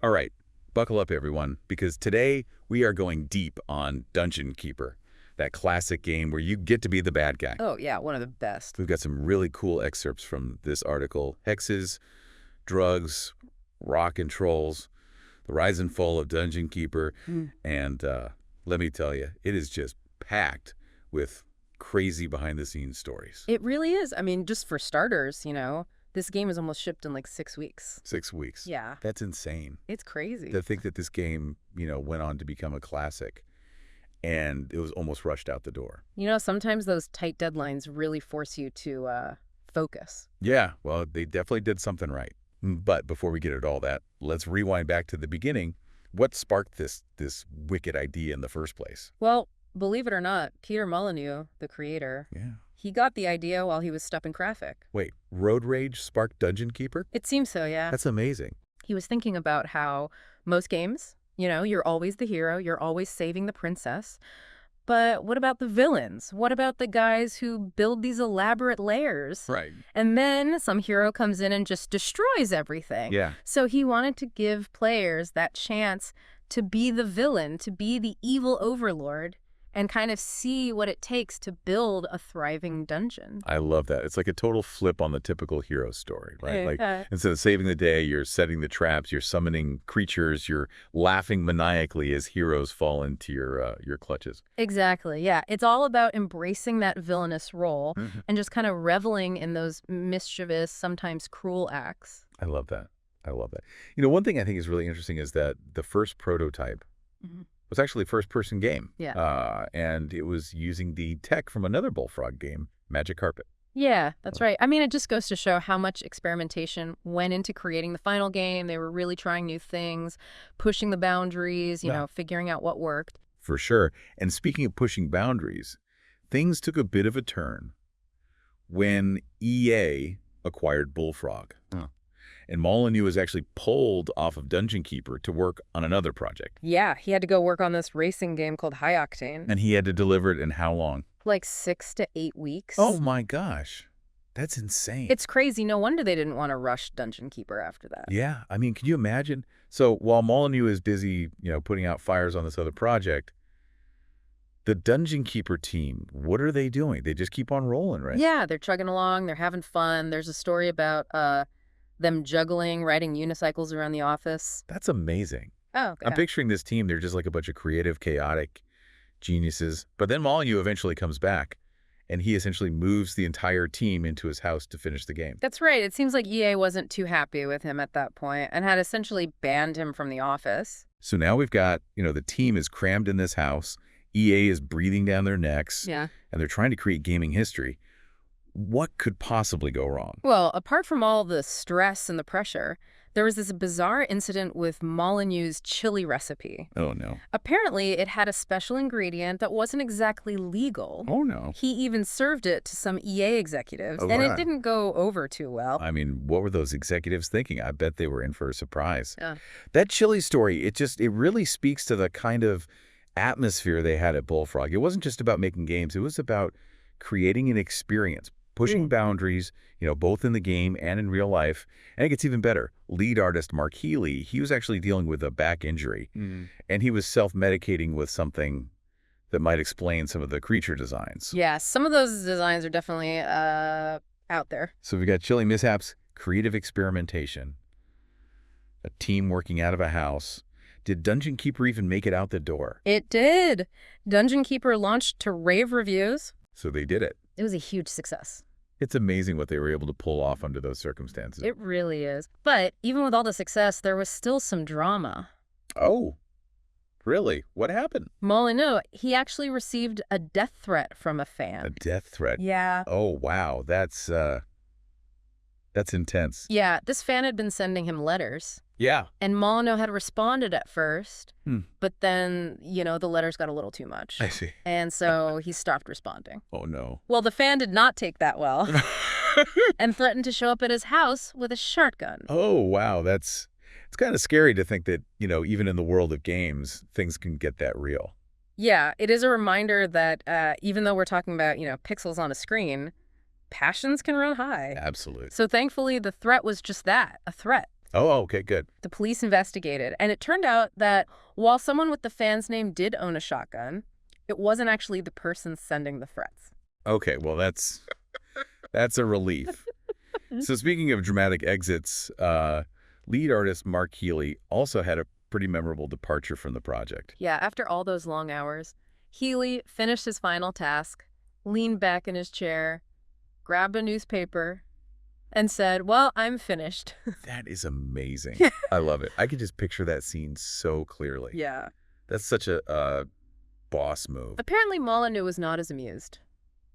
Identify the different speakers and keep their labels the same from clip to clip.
Speaker 1: All right, buckle up, everyone, because today we are going deep on Dungeon Keeper, that classic game where you get to be the bad guy.
Speaker 2: Oh, yeah, one of the best.
Speaker 1: We've got some really cool excerpts from this article. Hexes, drugs, rock and trolls, the rise and fall of Dungeon Keeper. And let me tell you, it is just packed with crazy behind-the-scenes stories.
Speaker 2: It really is. I mean, just for starters, this game is almost shipped in like 6 weeks.
Speaker 1: 6 weeks.
Speaker 2: Yeah.
Speaker 1: That's insane.
Speaker 2: It's crazy.
Speaker 1: To think that this game, went on to become a classic, and it was almost rushed out the door.
Speaker 2: Sometimes those tight deadlines really force you to focus.
Speaker 1: Yeah, well, they definitely did something right. But before we get at all that, let's rewind back to the beginning. What sparked this wicked idea in the first place?
Speaker 2: Well, believe it or not, Peter Molyneux, the creator, he got the idea while he was stuck in traffic.
Speaker 1: Wait, road rage sparked Dungeon Keeper?
Speaker 2: It seems so, yeah.
Speaker 1: That's amazing.
Speaker 2: He was thinking about how most games, you're always the hero, you're always saving the princess. But what about the villains? What about the guys who build these elaborate lairs?
Speaker 1: Right.
Speaker 2: And then some hero comes in and just destroys everything.
Speaker 1: Yeah.
Speaker 2: So he wanted to give players that chance to be the villain, to be the evil overlord, and kind of see what it takes to build a thriving dungeon.
Speaker 1: I love that. It's like a total flip on the typical hero story, right? Like instead of saving the day, you're setting the traps, you're summoning creatures, you're laughing maniacally as heroes fall into your clutches.
Speaker 2: Exactly, yeah. It's all about embracing that villainous role and just kind of reveling in those mischievous, sometimes cruel acts.
Speaker 1: I love that. I love that. One thing I think is really interesting is that the first prototype was actually a first-person game.
Speaker 2: Yeah.
Speaker 1: And it was using the tech from another Bullfrog game, Magic Carpet.
Speaker 2: Yeah, that's right. I mean, it just goes to show how much experimentation went into creating the final game. They were really trying new things, pushing the boundaries, figuring out what worked.
Speaker 1: For sure. And speaking of pushing boundaries, things took a bit of a turn when EA acquired Bullfrog. And Molyneux was actually pulled off of Dungeon Keeper to work on another project.
Speaker 2: Yeah, he had to go work on this racing game called High Octane.
Speaker 1: And he had to deliver it in how long?
Speaker 2: Like 6 to 8 weeks.
Speaker 1: Oh my gosh. That's insane.
Speaker 2: It's crazy. No wonder they didn't want to rush Dungeon Keeper after that.
Speaker 1: Yeah. I mean, can you imagine? So while Molyneux is busy, putting out fires on this other project, the Dungeon Keeper team, what are they doing? They just keep on rolling, right?
Speaker 2: Yeah, they're chugging along. They're having fun. There's a story about them juggling, riding unicycles around the office.
Speaker 1: That's amazing.
Speaker 2: Oh, okay.
Speaker 1: I'm picturing this team. They're just like a bunch of creative, chaotic geniuses. But then Molyneux eventually comes back, and he essentially moves the entire team into his house to finish the game.
Speaker 2: That's right. It seems like EA wasn't too happy with him at that point and had essentially banned him from the office.
Speaker 1: So now we've got, the team is crammed in this house. EA is breathing down their necks.
Speaker 2: Yeah. And
Speaker 1: they're trying to create gaming history. What could possibly go wrong?
Speaker 2: Well, apart from all the stress and the pressure, there was this bizarre incident with Molyneux's chili recipe.
Speaker 1: Oh, no.
Speaker 2: Apparently, it had a special ingredient that wasn't exactly legal.
Speaker 1: Oh, no.
Speaker 2: He even served it to some EA executives, and it didn't go over too well.
Speaker 1: I mean, what were those executives thinking? I bet they were in for a surprise. That chili story, it really speaks to the kind of atmosphere they had at Bullfrog. It wasn't just about making games. It was about creating an experience, pushing boundaries, both in the game and in real life. And it gets even better. Lead artist Mark Healy, he was actually dealing with a back injury. And he was self-medicating with something that might explain some of the creature designs.
Speaker 2: Yeah, some of those designs are definitely out there.
Speaker 1: So we got chili mishaps, creative experimentation, a team working out of a house. Did Dungeon Keeper even make it out the door?
Speaker 2: It did. Dungeon Keeper launched to rave reviews.
Speaker 1: So they did it.
Speaker 2: It was a huge success.
Speaker 1: It's amazing what they were able to pull off under those circumstances.
Speaker 2: It really is. But even with all the success, there was still some drama.
Speaker 1: Oh, really? What happened?
Speaker 2: Molyneux, he actually received a death threat from a fan.
Speaker 1: A death threat?
Speaker 2: Yeah.
Speaker 1: Oh, wow. That's intense.
Speaker 2: Yeah, this fan had been sending him letters.
Speaker 1: Yeah.
Speaker 2: And Molyneux had responded at first, but then, the letters got a little too much.
Speaker 1: I see.
Speaker 2: And so he stopped responding.
Speaker 1: Oh, no.
Speaker 2: Well, the fan did not take that well and threatened to show up at his house with a shotgun.
Speaker 1: Oh, wow. It's kind of scary to think that, even in the world of games, things can get that real.
Speaker 2: Yeah, it is a reminder that even though we're talking about, pixels on a screen, passions can run high.
Speaker 1: Absolutely.
Speaker 2: So thankfully, the threat was just that, a threat.
Speaker 1: Oh, okay, good.
Speaker 2: The police investigated, and it turned out that while someone with the fan's name did own a shotgun, it wasn't actually the person sending the threats.
Speaker 1: Okay, well, that's a relief. So speaking of dramatic exits, lead artist Mark Healy also had a pretty memorable departure from the project.
Speaker 2: Yeah, after all those long hours, Healy finished his final task, leaned back in his chair, grabbed a newspaper, and said, "Well, I'm finished."
Speaker 1: That is amazing. I love it. I can just picture that scene so clearly.
Speaker 2: Yeah.
Speaker 1: That's such a boss move.
Speaker 2: Apparently, Molyneux was not as amused,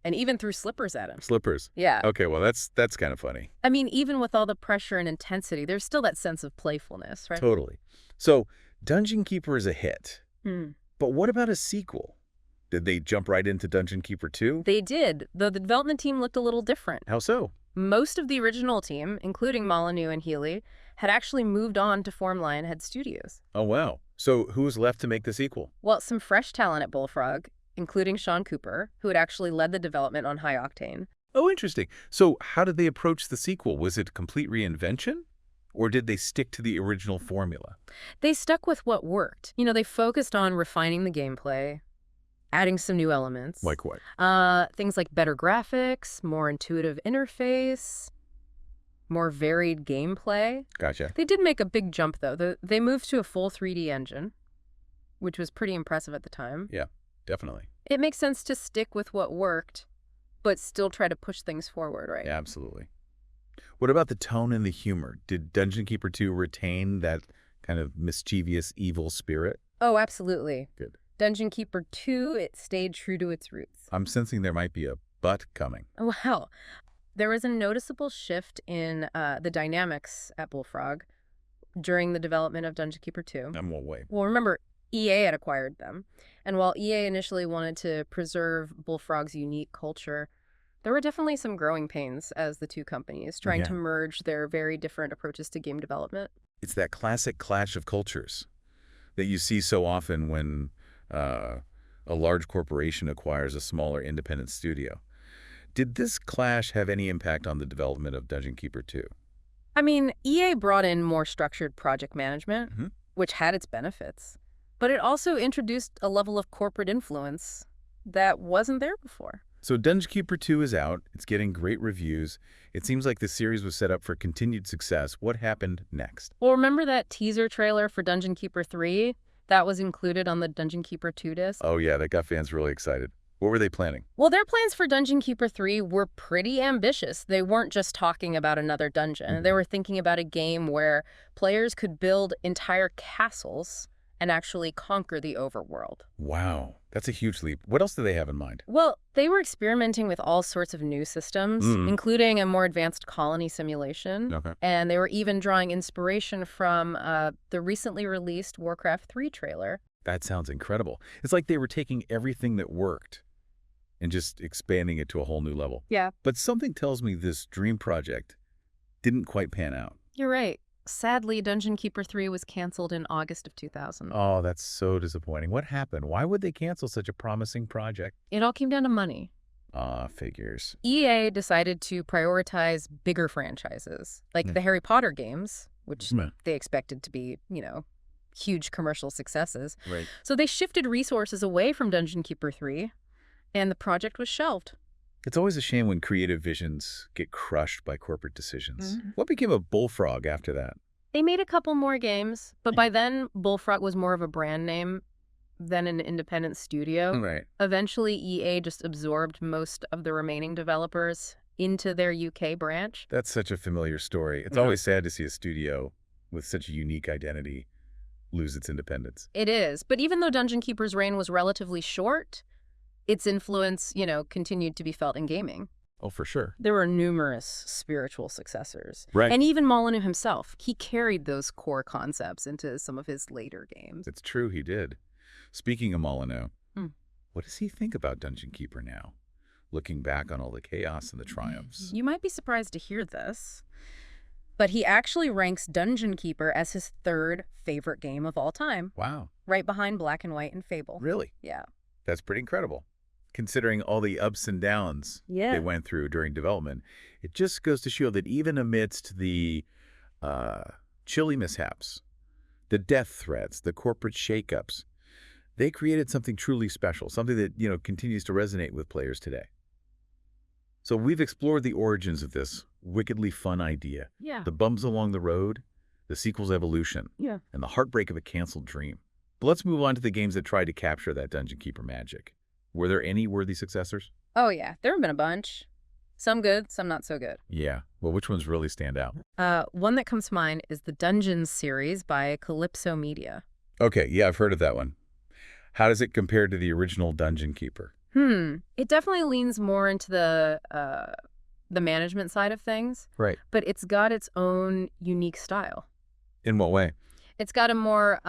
Speaker 2: and even threw slippers at him.
Speaker 1: Slippers.
Speaker 2: Yeah.
Speaker 1: Okay, well, that's kind of funny.
Speaker 2: I mean, even with all the pressure and intensity, there's still that sense of playfulness, right?
Speaker 1: Totally. So, Dungeon Keeper is a hit.
Speaker 2: Hmm.
Speaker 1: But what about a sequel? Did they jump right into Dungeon Keeper 2?
Speaker 2: They did, though the development team looked a little different.
Speaker 1: How so?
Speaker 2: Most of the original team, including Molyneux and Healy, had actually moved on to form Lionhead Studios.
Speaker 1: Oh, wow. So who was left to make the sequel?
Speaker 2: Well, some fresh talent at Bullfrog, including Sean Cooper, who had actually led the development on High Octane.
Speaker 1: Oh, interesting. So how did they approach the sequel? Was it a complete reinvention? Or did they stick to the original formula?
Speaker 2: They stuck with what worked. They focused on refining the gameplay, adding some new elements.
Speaker 1: Like what?
Speaker 2: Things like better graphics, more intuitive interface, more varied gameplay.
Speaker 1: Gotcha.
Speaker 2: They did make a big jump, though. They moved to a full 3D engine, which was pretty impressive at the time.
Speaker 1: Yeah, definitely.
Speaker 2: It makes sense to stick with what worked, but still try to push things forward, right?
Speaker 1: Yeah, absolutely. What about the tone and the humor? Did Dungeon Keeper 2 retain that kind of mischievous, evil spirit?
Speaker 2: Oh, absolutely.
Speaker 1: Good.
Speaker 2: Dungeon Keeper 2, it stayed true to its roots.
Speaker 1: I'm sensing there might be a but coming.
Speaker 2: Well, there was a noticeable shift in the dynamics at Bullfrog during the development of Dungeon Keeper 2.
Speaker 1: I'm well wait.
Speaker 2: Well, remember, EA had acquired them. And while EA initially wanted to preserve Bullfrog's unique culture, there were definitely some growing pains as the two companies trying to merge their very different approaches to game development.
Speaker 1: It's that classic clash of cultures that you see so often when a large corporation acquires a smaller independent studio. Did this clash have any impact on the development of Dungeon Keeper 2?
Speaker 2: I mean, EA brought in more structured project management, which had its benefits, but it also introduced a level of corporate influence that wasn't there before.
Speaker 1: So Dungeon Keeper 2 is out. It's getting great reviews. It seems like the series was set up for continued success. What happened next?
Speaker 2: Well, remember that teaser trailer for Dungeon Keeper 3? That was included on the Dungeon Keeper 2 disc?
Speaker 1: Oh, yeah, that got fans really excited. What were they planning?
Speaker 2: Well, their plans for Dungeon Keeper 3 were pretty ambitious. They weren't just talking about another dungeon. They were thinking about a game where players could build entire castles and actually conquer the overworld.
Speaker 1: Wow, that's a huge leap. What else do they have in mind?
Speaker 2: Well, they were experimenting with all sorts of new systems, including a more advanced colony simulation.
Speaker 1: Okay.
Speaker 2: And they were even drawing inspiration from the recently released Warcraft 3 trailer.
Speaker 1: That sounds incredible. It's like they were taking everything that worked and just expanding it to a whole new level.
Speaker 2: Yeah.
Speaker 1: But something tells me this dream project didn't quite pan out.
Speaker 2: You're right. Sadly, Dungeon Keeper 3 was canceled in August of 2000.
Speaker 1: Oh, that's so disappointing. What happened? Why would they cancel such a promising project?
Speaker 2: It all came down to money.
Speaker 1: Figures.
Speaker 2: EA decided to prioritize bigger franchises, like the Harry Potter games, which they expected to be, huge commercial successes.
Speaker 1: Right.
Speaker 2: So they shifted resources away from Dungeon Keeper 3, and the project was shelved.
Speaker 1: It's always a shame when creative visions get crushed by corporate decisions. What became of Bullfrog after that?
Speaker 2: They made a couple more games, but by then, Bullfrog was more of a brand name than an independent studio.
Speaker 1: Right.
Speaker 2: Eventually, EA just absorbed most of the remaining developers into their UK branch.
Speaker 1: That's such a familiar story. It's always sad to see a studio with such a unique identity lose its independence.
Speaker 2: It is, but even though Dungeon Keeper's reign was relatively short, its influence, continued to be felt in gaming.
Speaker 1: Oh, for sure.
Speaker 2: There were numerous spiritual successors.
Speaker 1: Right.
Speaker 2: And even Molyneux himself, he carried those core concepts into some of his later games.
Speaker 1: It's true, he did. Speaking of Molyneux, what does he think about Dungeon Keeper now? Looking back on all the chaos and the triumphs.
Speaker 2: You might be surprised to hear this, but he actually ranks Dungeon Keeper as his third favorite game of all time.
Speaker 1: Wow.
Speaker 2: Right behind Black and White and Fable.
Speaker 1: Really?
Speaker 2: Yeah.
Speaker 1: That's pretty incredible. Considering all the ups and downs they went through during development, it just goes to show that even amidst the chilly mishaps, the death threats, the corporate shakeups. They created something truly special, something that, continues to resonate with players today. So we've explored the origins of this wickedly fun idea.
Speaker 2: Yeah.
Speaker 1: The bumps along the road, the sequel's evolution, and the heartbreak of a canceled dream. But let's move on to the games that tried to capture that Dungeon Keeper magic. Were there any worthy successors?
Speaker 2: Oh, yeah. There have been a bunch. Some good, some not so good.
Speaker 1: Yeah. Well, which ones really stand out?
Speaker 2: One that comes to mind is the Dungeons series by Calypso Media.
Speaker 1: Okay, yeah, I've heard of that one. How does it compare to the original Dungeon Keeper?
Speaker 2: It definitely leans more into the management side of things.
Speaker 1: Right.
Speaker 2: But it's got its own unique style.
Speaker 1: In what way?
Speaker 2: It's got a more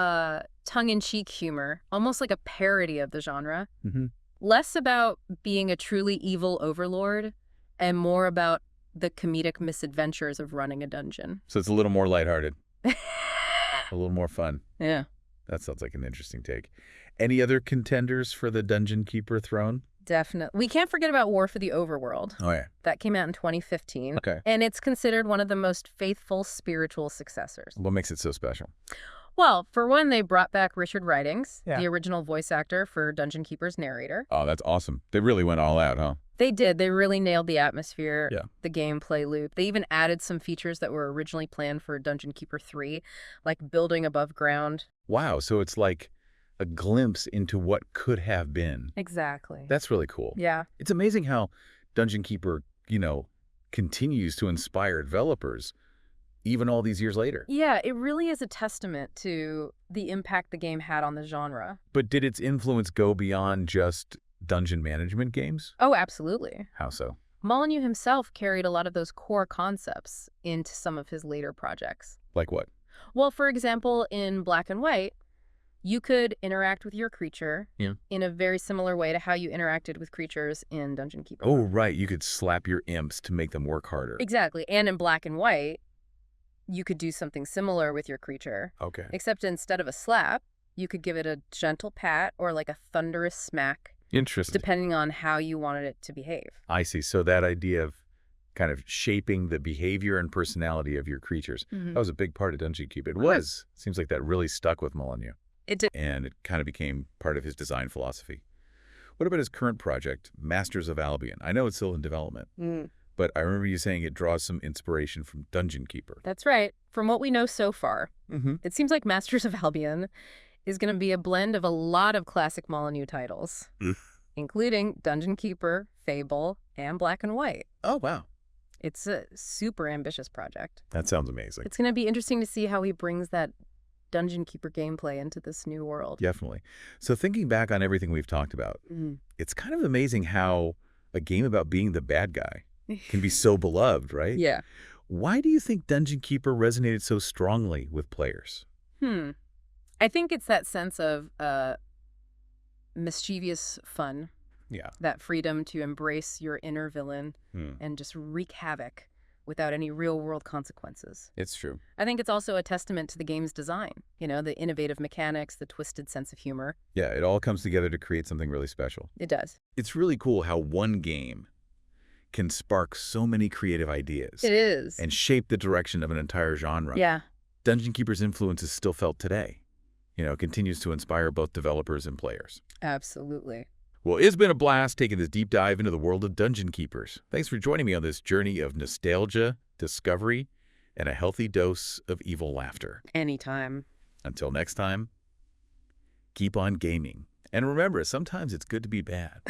Speaker 2: tongue-in-cheek humor, almost like a parody of the genre. Less about being a truly evil overlord and more about the comedic misadventures of running a dungeon.
Speaker 1: So it's a little more lighthearted. A little more fun.
Speaker 2: Yeah.
Speaker 1: That sounds like an interesting take. Any other contenders for the Dungeon Keeper throne?
Speaker 2: Definitely. We can't forget about War for the Overworld.
Speaker 1: Oh, yeah.
Speaker 2: That came out in 2015.
Speaker 1: Okay.
Speaker 2: And it's considered one of the most faithful spiritual successors.
Speaker 1: What makes it so special?
Speaker 2: Well, for one, they brought back Richard Ridings,
Speaker 1: Yeah.
Speaker 2: the original voice actor for Dungeon Keeper's narrator.
Speaker 1: Oh, that's awesome. They really went all out, huh?
Speaker 2: They did. They really nailed the atmosphere,
Speaker 1: Yeah.
Speaker 2: the gameplay loop. They even added some features that were originally planned for Dungeon Keeper 3, like building above ground.
Speaker 1: Wow, so it's like a glimpse into what could have been.
Speaker 2: Exactly.
Speaker 1: That's really cool.
Speaker 2: Yeah.
Speaker 1: It's amazing how Dungeon Keeper, continues to inspire developers even all these years later.
Speaker 2: Yeah, it really is a testament to the impact the game had on the genre.
Speaker 1: But did its influence go beyond just dungeon management games?
Speaker 2: Oh, absolutely.
Speaker 1: How so?
Speaker 2: Molyneux himself carried a lot of those core concepts into some of his later projects.
Speaker 1: Like what?
Speaker 2: Well, for example, in Black and White, you could interact with your creature in a very similar way to how you interacted with creatures in Dungeon Keeper.
Speaker 1: Oh, right. You could slap your imps to make them work harder.
Speaker 2: Exactly. And in Black and White, you could do something similar with your creature.
Speaker 1: Okay.
Speaker 2: Except instead of a slap, you could give it a gentle pat or like a thunderous smack.
Speaker 1: Interesting.
Speaker 2: Depending on how you wanted it to behave.
Speaker 1: I see. So that idea of kind of shaping the behavior and personality of your creatures, that was a big part of Dungeon Keeper. It was. Seems like that really stuck with Molyneux.
Speaker 2: It did.
Speaker 1: And it kind of became part of his design philosophy. What about his current project, Masters of Albion? I know it's still in development, but I remember you saying it draws some inspiration from Dungeon Keeper.
Speaker 2: That's right. From what we know so far, it seems like Masters of Albion is going to be a blend of a lot of classic Molyneux titles, including Dungeon Keeper, Fable, and Black and White.
Speaker 1: Oh, wow.
Speaker 2: It's a super ambitious project.
Speaker 1: That sounds amazing.
Speaker 2: It's going to be interesting to see how he brings that Dungeon Keeper gameplay into this new world.
Speaker 1: Definitely. So thinking back on everything we've talked about, it's kind of amazing how a game about being the bad guy can be so beloved, right?
Speaker 2: Yeah.
Speaker 1: Why do you think Dungeon Keeper resonated so strongly with players?
Speaker 2: I think it's that sense of mischievous fun.
Speaker 1: Yeah.
Speaker 2: That freedom to embrace your inner villain and just wreak havoc without any real-world consequences.
Speaker 1: It's true.
Speaker 2: I think it's also a testament to the game's design, the innovative mechanics, the twisted sense of humor.
Speaker 1: Yeah, it all comes together to create something really special.
Speaker 2: It does.
Speaker 1: It's really cool how one game can spark so many creative ideas.
Speaker 2: It is.
Speaker 1: And shape the direction of an entire genre.
Speaker 2: Yeah.
Speaker 1: Dungeon Keeper's influence is still felt today. It continues to inspire both developers and players.
Speaker 2: Absolutely.
Speaker 1: Well, it's been a blast taking this deep dive into the world of Dungeon Keepers. Thanks for joining me on this journey of nostalgia, discovery, and a healthy dose of evil laughter.
Speaker 2: Anytime.
Speaker 1: Until next time, keep on gaming. And remember, sometimes it's good to be bad.